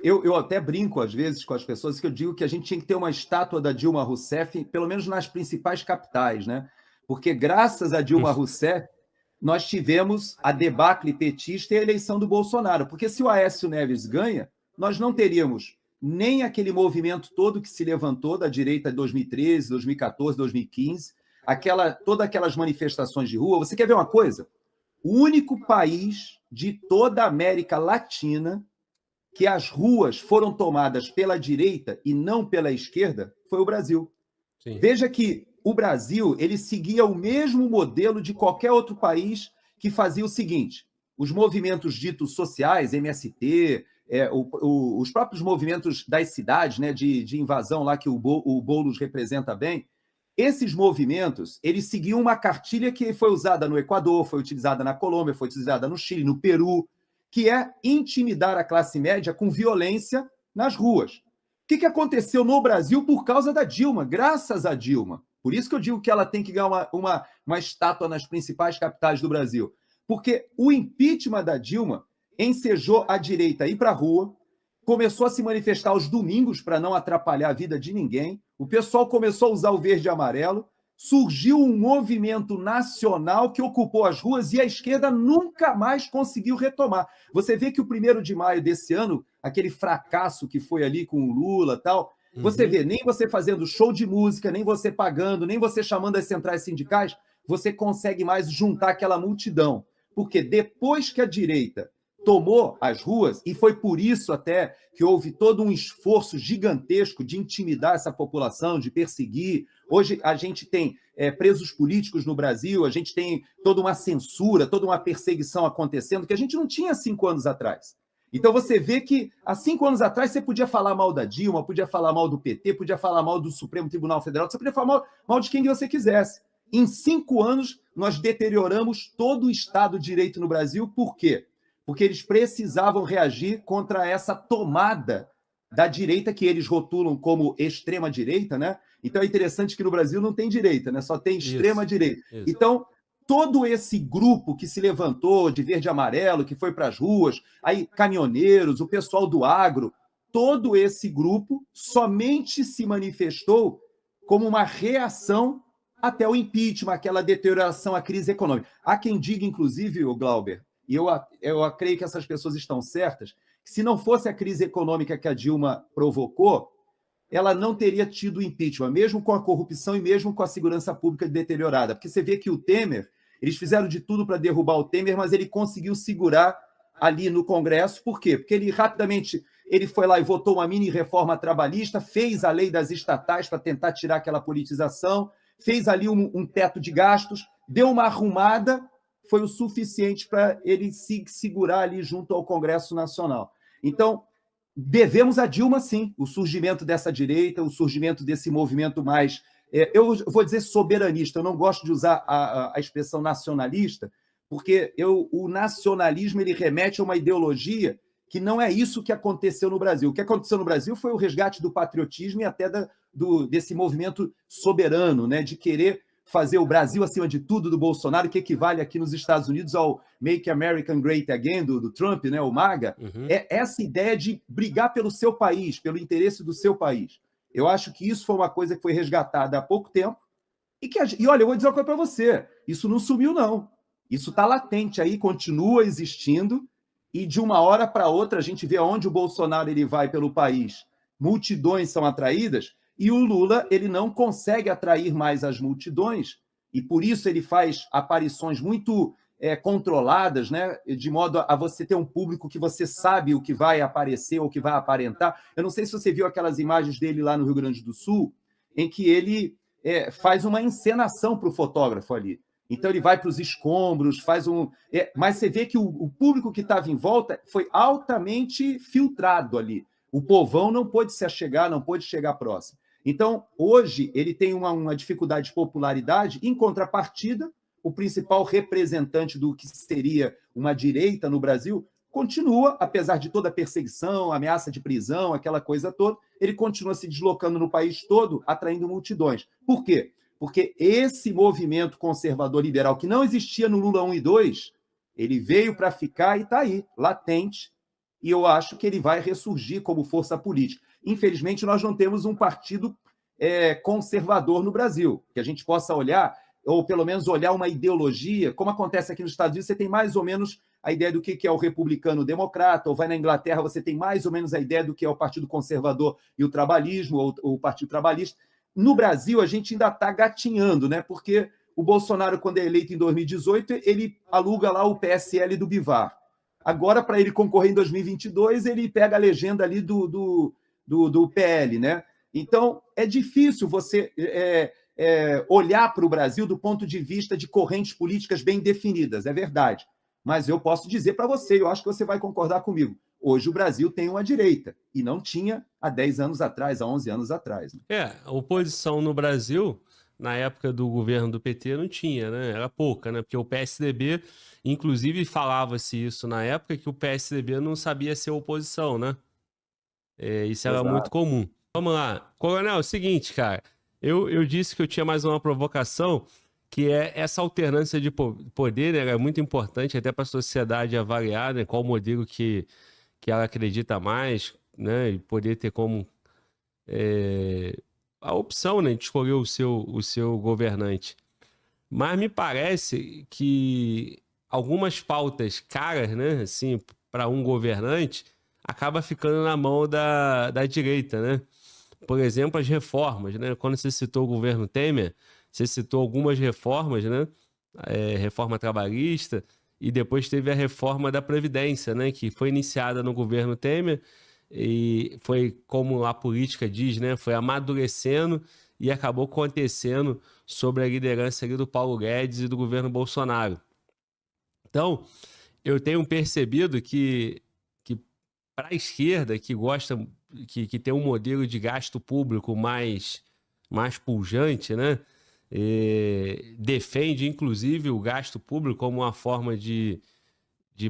eu até brinco, às vezes, com as pessoas, que eu digo que a gente tinha que ter uma estátua da Dilma Rousseff, pelo menos nas principais capitais, né? Porque, graças a Dilma Rousseff, nós tivemos a debacle petista e a eleição do Bolsonaro. Porque se o Aécio Neves ganha, nós não teríamos nem aquele movimento todo que se levantou da direita em 2013, 2014, 2015, todas aquelas manifestações de rua. Você quer ver uma coisa? O único país de toda a América Latina que as ruas foram tomadas pela direita e não pela esquerda foi o Brasil. Sim. Veja que o Brasil ele seguia o mesmo modelo de qualquer outro país que fazia o seguinte: os movimentos ditos sociais, MST, os próprios movimentos das cidades, né, de invasão lá que o Boulos representa bem, esses movimentos eles seguiam uma cartilha que foi usada no Equador, foi utilizada na Colômbia, foi utilizada no Chile, no Peru, que é intimidar a classe média com violência nas ruas. O que aconteceu no Brasil por causa da Dilma, graças a Dilma? Por isso que eu digo que ela tem que ganhar uma estátua nas principais capitais do Brasil. Porque o impeachment da Dilma ensejou a direita a ir para a rua, começou a se manifestar aos domingos para não atrapalhar a vida de ninguém, o pessoal começou a usar o verde e amarelo, surgiu um movimento nacional que ocupou as ruas e a esquerda nunca mais conseguiu retomar. Você vê que o 1º de maio desse ano, aquele fracasso que foi ali com o Lula e tal, você vê, nem você fazendo show de música, nem você pagando, nem você chamando as centrais sindicais, você consegue mais juntar aquela multidão. Porque depois que a direita tomou as ruas, e foi por isso até que houve todo um esforço gigantesco de intimidar essa população, de perseguir. Hoje a gente tem presos políticos no Brasil, a gente tem toda uma censura, toda uma perseguição acontecendo que a gente não tinha 5 anos atrás. Então você vê que há 5 anos atrás você podia falar mal da Dilma, podia falar mal do PT, podia falar mal do Supremo Tribunal Federal, você podia falar mal de quem você quisesse. Em 5 anos, nós deterioramos todo o Estado de Direito no Brasil. Por quê? Porque eles precisavam reagir contra essa tomada da direita, que eles rotulam como extrema-direita, né? Então é interessante que no Brasil não tem direita, né? Só tem extrema-direita. Então, todo esse grupo que se levantou de verde e amarelo, que foi para as ruas, aí caminhoneiros, o pessoal do agro, todo esse grupo somente se manifestou como uma reação até o impeachment, aquela deterioração, a crise econômica. Há quem diga, inclusive, o Glauber, e eu creio que essas pessoas estão certas, que se não fosse a crise econômica que a Dilma provocou, ela não teria tido impeachment, mesmo com a corrupção e mesmo com a segurança pública deteriorada. Porque você vê que o Temer, eles fizeram de tudo para derrubar o Temer, mas ele conseguiu segurar ali no Congresso. Por quê? Porque ele rapidamente ele foi lá e votou uma mini reforma trabalhista, fez a lei das estatais para tentar tirar aquela politização, fez ali um teto de gastos, deu uma arrumada, foi o suficiente para ele se segurar ali junto ao Congresso Nacional. Então, devemos a Dilma, sim, o surgimento dessa direita, o surgimento desse movimento mais, eu vou dizer soberanista, eu não gosto de usar a expressão nacionalista, porque o nacionalismo ele remete a uma ideologia que não é isso que aconteceu no Brasil. O que aconteceu no Brasil foi o resgate do patriotismo e até desse movimento soberano, né, de querer fazer o Brasil acima de tudo do Bolsonaro, que equivale aqui nos Estados Unidos ao Make America Great Again, do Trump, né, o MAGA. É essa ideia de brigar pelo seu país, pelo interesse do seu país. Eu acho que isso foi uma coisa que foi resgatada há pouco tempo. E olha, eu vou dizer uma coisa para você, isso não sumiu, não. Isso está latente aí, continua existindo, e de uma hora para outra a gente vê onde o Bolsonaro ele vai pelo país, multidões são atraídas, e o Lula ele não consegue atrair mais as multidões, e por isso ele faz aparições muito controladas, né? De modo a você ter um público que você sabe o que vai aparecer ou o que vai aparentar. Eu não sei se você viu aquelas imagens dele lá no Rio Grande do Sul, em que ele faz uma encenação para o fotógrafo ali. Então ele vai para os escombros, faz um... mas você vê que o público que estava em volta foi altamente filtrado ali. O povão não pôde se achegar, não pôde chegar próximo. Então, hoje, ele tem uma dificuldade de popularidade, em contrapartida, o principal representante do que seria uma direita no Brasil continua, apesar de toda a perseguição, ameaça de prisão, aquela coisa toda, ele continua se deslocando no país todo, atraindo multidões. Por quê? Porque esse movimento conservador liberal, que não existia no Lula 1 e 2, ele veio para ficar e está aí, latente, e eu acho que ele vai ressurgir como força política. Infelizmente, nós não temos um partido conservador no Brasil, que a gente possa olhar, ou pelo menos olhar uma ideologia, como acontece aqui nos Estados Unidos, você tem mais ou menos a ideia do que é o republicano-democrata, ou vai na Inglaterra, você tem mais ou menos a ideia do que é o Partido Conservador e o trabalhismo, ou o Partido Trabalhista. No Brasil, a gente ainda está gatinhando, né? Porque o Bolsonaro, quando é eleito em 2018, ele aluga lá o PSL do Bivar. Agora, para ele concorrer em 2022, ele pega a legenda ali do PL, né? Então, é difícil você olhar para o Brasil do ponto de vista de correntes políticas bem definidas, é verdade. Mas eu posso dizer para você, eu acho que você vai concordar comigo, hoje o Brasil tem uma direita, e não tinha há 10 anos atrás, há 11 anos atrás. Né? A oposição no Brasil, na época do governo do PT, não tinha, né? Era pouca, né? Porque o PSDB, inclusive falava-se isso na época, que o PSDB não sabia ser oposição, né? Isso era muito comum. Vamos lá. Coronel, é o seguinte, cara. Eu disse que eu tinha mais uma provocação, que é essa alternância de poder, né? É muito importante até para a sociedade avaliar, né, qual modelo que ela acredita mais, né? E poder ter como a opção, né, de escolher o seu governante. Mas me parece que algumas pautas caras, né, assim, para um governante, acaba ficando na mão da direita, né? Por exemplo, as reformas, né? Quando você citou o governo Temer, você citou algumas reformas, né? Reforma trabalhista, e depois teve a reforma da Previdência, né? Que foi iniciada no governo Temer e foi, como a política diz, né? Foi amadurecendo e acabou acontecendo sobre a liderança ali do Paulo Guedes e do governo Bolsonaro. Então, eu tenho percebido que para a esquerda, que gosta, que tem um modelo de gasto público mais pujante, né? Defende, inclusive, o gasto público como uma forma de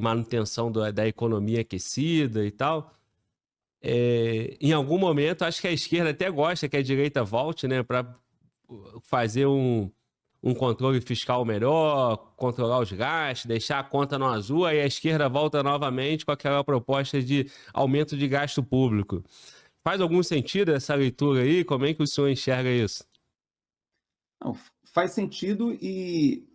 manutenção da economia aquecida e tal. Em algum momento, acho que a esquerda até gosta que a direita volte, né? Para fazer um controle fiscal melhor, controlar os gastos, deixar a conta no azul, aí a esquerda volta novamente com aquela proposta de aumento de gasto público. Faz algum sentido essa leitura aí? Como é que o senhor enxerga isso? Não, faz sentido, e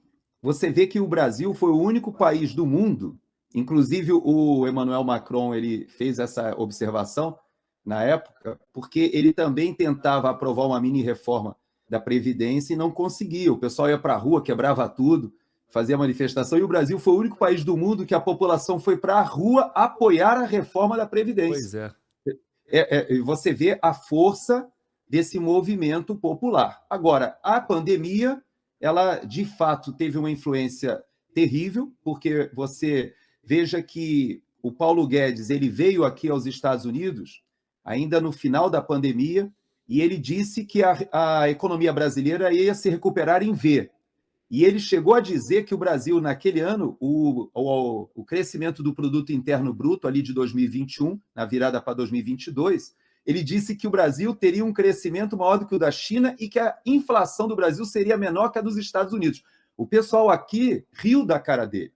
você vê que o Brasil foi o único país do mundo, inclusive o Emmanuel Macron ele fez essa observação na época, porque ele também tentava aprovar uma mini-reforma da Previdência e não conseguia. O pessoal ia para a rua, quebrava tudo, fazia manifestação, e o Brasil foi o único país do mundo que a população foi para a rua apoiar a reforma da Previdência. Pois é. Você vê a força desse movimento popular. Agora, a pandemia, ela de fato teve uma influência terrível, porque você veja que o Paulo Guedes ele veio aqui aos Estados Unidos ainda no final da pandemia, e ele disse que a economia brasileira ia se recuperar em V. E ele chegou a dizer que o Brasil, naquele ano, o crescimento do produto interno bruto ali de 2021, na virada para 2022, ele disse que o Brasil teria um crescimento maior do que o da China e que a inflação do Brasil seria menor que a dos Estados Unidos. O pessoal aqui riu da cara dele.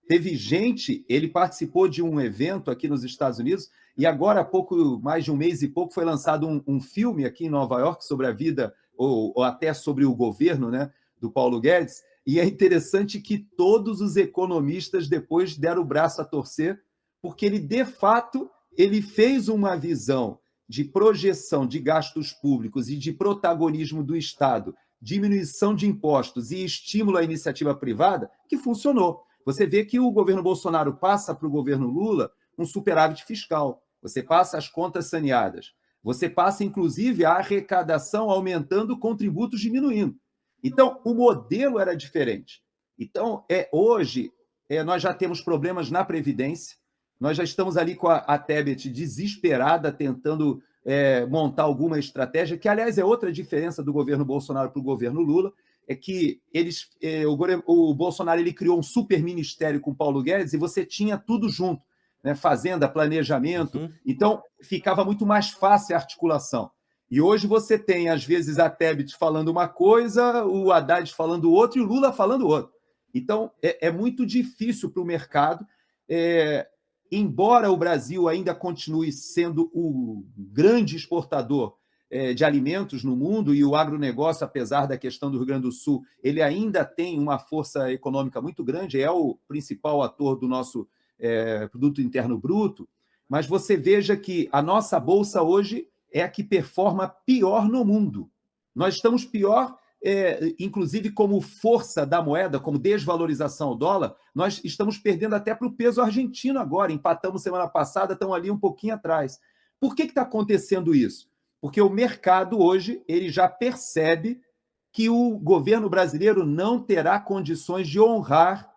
Teve gente, ele participou de um evento aqui nos Estados Unidos, e agora há pouco, mais de um mês e pouco, foi lançado um filme aqui em Nova York sobre a vida, ou até sobre o governo, né, do Paulo Guedes, e é interessante que todos os economistas depois deram o braço a torcer, porque ele, de fato, ele fez uma visão de projeção de gastos públicos e de protagonismo do Estado, diminuição de impostos e estímulo à iniciativa privada, que funcionou. Você vê que o governo Bolsonaro passa para o governo Lula um superávit fiscal, você passa as contas saneadas, você passa, inclusive, a arrecadação aumentando, contributos diminuindo. Então, o modelo era diferente. Então, hoje, nós já temos problemas na Previdência, nós já estamos ali com a Tebet desesperada, tentando montar alguma estratégia, que, aliás, é outra diferença do governo Bolsonaro para o governo Lula, é que o Bolsonaro ele criou um super ministério com o Paulo Guedes e você tinha tudo junto, né? Fazenda, planejamento, então ficava muito mais fácil a articulação. E hoje você tem, às vezes, a Tebet falando uma coisa, o Haddad falando outra e o Lula falando outra. Então, é muito difícil para o mercado. embora o Brasil ainda continue sendo o grande exportador de alimentos no mundo, e o agronegócio, apesar da questão do Rio Grande do Sul, ele ainda tem uma força econômica muito grande, é o principal ator do nosso produto interno bruto, mas você veja que a nossa bolsa hoje é a que performa pior no mundo. Nós estamos pior, inclusive como força da moeda, como desvalorização ao dólar, nós estamos perdendo até para o peso argentino agora, empatamos semana passada, estão ali um pouquinho atrás. Por que está acontecendo isso? Porque o mercado hoje ele já percebe que o governo brasileiro não terá condições de honrar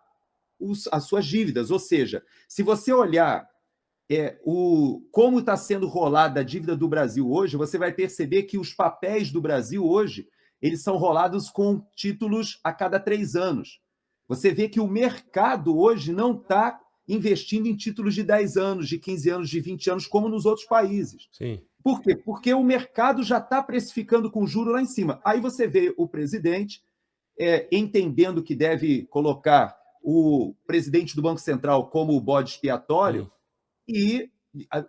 as suas dívidas. Ou seja, se você olhar como está sendo rolada a dívida do Brasil hoje, você vai perceber que os papéis do Brasil hoje eles são rolados com títulos a cada 3 anos. Você vê que o mercado hoje não está investindo em títulos de 10 anos, de 15 anos, de 20 anos, como nos outros países. Sim. Por quê? Porque o mercado já está precificando com juro lá em cima. Aí você vê o presidente entendendo que deve colocar o presidente do Banco Central como o bode expiatório e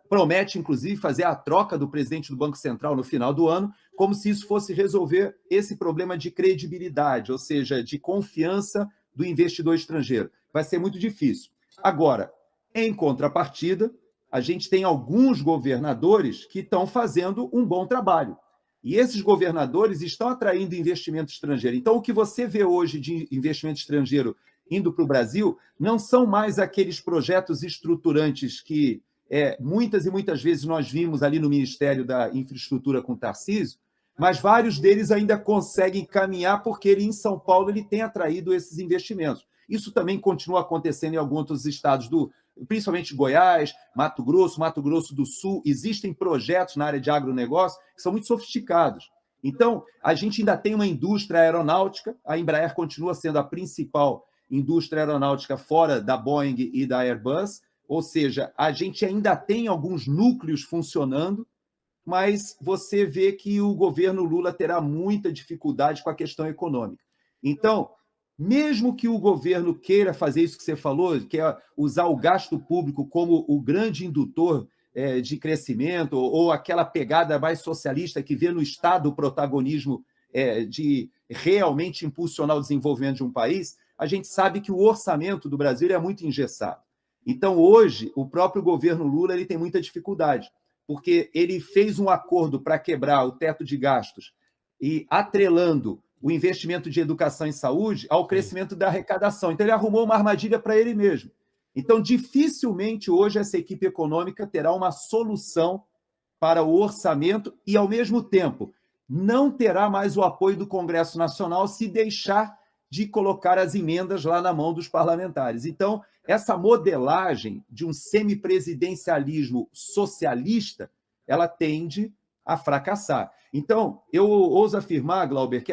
promete, inclusive, fazer a troca do presidente do Banco Central no final do ano, como se isso fosse resolver esse problema de credibilidade, ou seja, de confiança do investidor estrangeiro. Vai ser muito difícil. Agora, em contrapartida, a gente tem alguns governadores que estão fazendo um bom trabalho. E esses governadores estão atraindo investimento estrangeiro. Então, o que você vê hoje de investimento estrangeiro indo para o Brasil não são mais aqueles projetos estruturantes que muitas e muitas vezes nós vimos ali no Ministério da Infraestrutura com o Tarcísio, mas vários deles ainda conseguem caminhar porque ele, em São Paulo, ele tem atraído esses investimentos. Isso também continua acontecendo em alguns outros estados, principalmente Goiás, Mato Grosso do Sul. Existem projetos na área de agronegócio que são muito sofisticados. Então, a gente ainda tem uma indústria aeronáutica, a Embraer continua sendo a principal indústria aeronáutica fora da Boeing e da Airbus, ou seja, a gente ainda tem alguns núcleos funcionando, mas você vê que o governo Lula terá muita dificuldade com a questão econômica. Então, mesmo que o governo queira fazer isso que você falou, que é usar o gasto público como o grande indutor de crescimento, ou aquela pegada mais socialista que vê no Estado o protagonismo de realmente impulsionar o desenvolvimento de um país, a gente sabe que o orçamento do Brasil é muito engessado. Então, hoje, o próprio governo Lula ele tem muita dificuldade, porque ele fez um acordo para quebrar o teto de gastos e atrelando o investimento de educação e saúde ao crescimento da arrecadação. Então, ele arrumou uma armadilha para ele mesmo. Então, dificilmente hoje essa equipe econômica terá uma solução para o orçamento e, ao mesmo tempo, não terá mais o apoio do Congresso Nacional se deixar de colocar as emendas lá na mão dos parlamentares. Então, essa modelagem de um semipresidencialismo socialista, ela tende a fracassar. Então, eu ouso afirmar, Glauber, que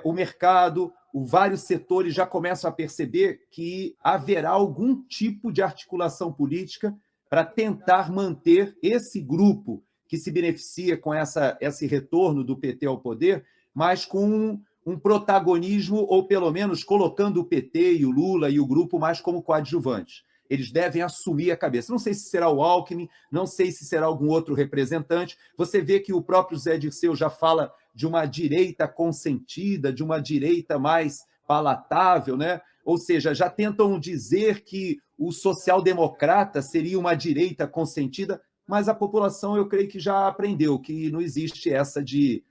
o mercado, vários setores já começam a perceber que haverá algum tipo de articulação política para tentar manter esse grupo que se beneficia com esse retorno do PT ao poder, mas com um protagonismo, ou pelo menos colocando o PT e o Lula e o grupo mais como coadjuvantes. Eles devem assumir a cabeça. Não sei se será o Alckmin, não sei se será algum outro representante. Você vê que o próprio Zé Dirceu já fala de uma direita consentida, de uma direita mais palatável, né? Ou seja, já tentam dizer que o social-democrata seria uma direita consentida, mas a população, eu creio que já aprendeu que não existe essa de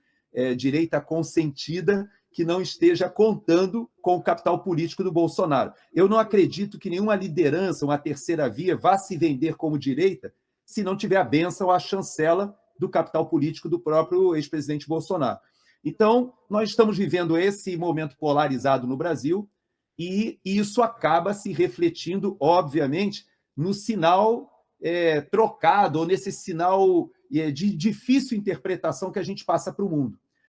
direita consentida que não esteja contando com o capital político do Bolsonaro. Eu não acredito que nenhuma liderança, uma terceira via, vá se vender como direita se não tiver a bênção, a chancela do capital político do próprio ex-presidente Bolsonaro. Então, nós estamos vivendo esse momento polarizado no Brasil e isso acaba se refletindo, obviamente, no sinal trocado, ou nesse sinal de difícil interpretação que a gente passa para o mundo.